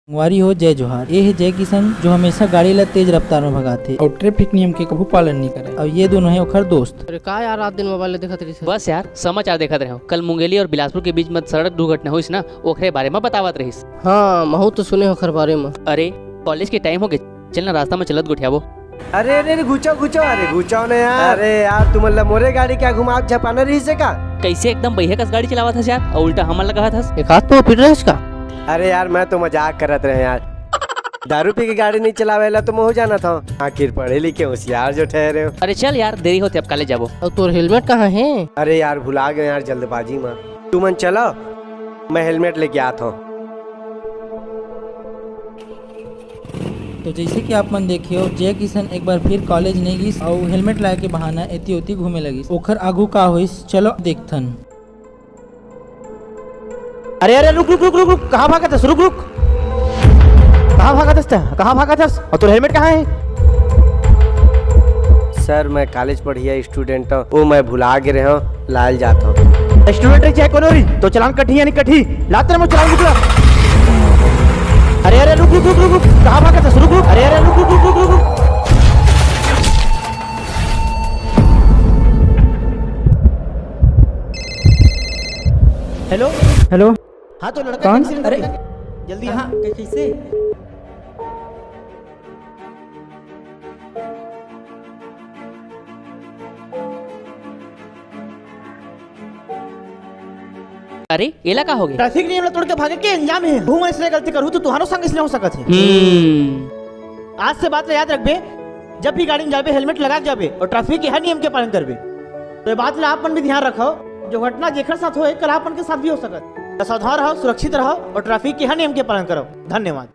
वारी हो जय जोहार। ये है जय किशन जो हमेशा गाड़ी ला तेज रफ्तार में भगाते और ट्रैफिक नियम के कभी पालन नहीं करे। और ये दोनों है ओखर दोस्त। अरे का यार रात दिन मोबाइल देखत रही। बस यार समाचार देखत रहे हो। कल मुंगेली और बिलासपुर के बीच में सड़क दुर्घटना हुई ना, ओखरे बारे में बतावत रहीस। हाँ महू तो सुने होखर बारे में। अरे कॉलेज के टाइम हो गए, चलना रास्ता में चलत गुठियाबो। अरे अरे घुचाओ ना यार। अरे यार तुम मोरे गाड़ी क्या घुमा झपाना रही से का? कैसे एकदम बढ़िया कस गाड़ी चलावत हस यार, और उल्टा हमन लगा हस। एक हाथ तो फिर रहे का। अरे यार मैं तो मजाक करत रहे यार। दारू पी के गाड़ी नहीं चलावेला तो हो जाना था। आखिर पढ़े लिखे होशियार जो ठहरे हो। अरे चल यार देरी होते अब कॉलेज जाबो। और तोर हेलमेट कहाँ है? अरे यार भुला गए यार जल्दबाजी में। तू मन चलो, मैं हेलमेट लेके आता हूँ। तो जैसे कि आप मन देखे हो, जय किशन एक बार फिर कॉलेज नहीं गई और हेलमेट लाए के बहाना एती ओती घूमे लगी। ओखर आगू का होइस चलो देखथन। अरे अरे रुक रुक रुक रुक रुक, कहाँ भागा था? रुक रुक, कहाँ भागा था? और तो हेलमेट कहाँ है? सर मैं कॉलेज पढ़िया स्टूडेंट हूँ, वो मैं भुला के रहा हूँ, लाल जाता हूँ। स्टूडेंट चाहे कोनो रही तो चलान कठी या नहीं कठी, लाते में चलान निकला। अरे अरे रुक रुक रुक रुक रुक, कहाँ भागा था? रुक रुक, अरे अरे रुक रुक रुक रुक रुक रुक। हेलो हेलो हाँ तो लड़का कौन? कैसे अरे जल्दी हाँ कैसे? अरे एला का हो गया? ट्रैफिक नियम तोड़ के भागे के अंजाम है। हूँ इसलिए गलती करूँ तो तुहारो संग इसलिए हो सकत है। आज से बात याद रखबे, जब भी गाड़ी में जाबे हेलमेट लगा के जाबे और ट्रैफिक के हर नियम के पालन करबे। तो ये बात ला आपन भी ध्यान रखो, जो घटना जेखर साथ होए कल आपन के साथ भी हो सकत। सावधान रहो, सुरक्षित रहो और ट्रैफिक के हर नियम के पालन करो। धन्यवाद।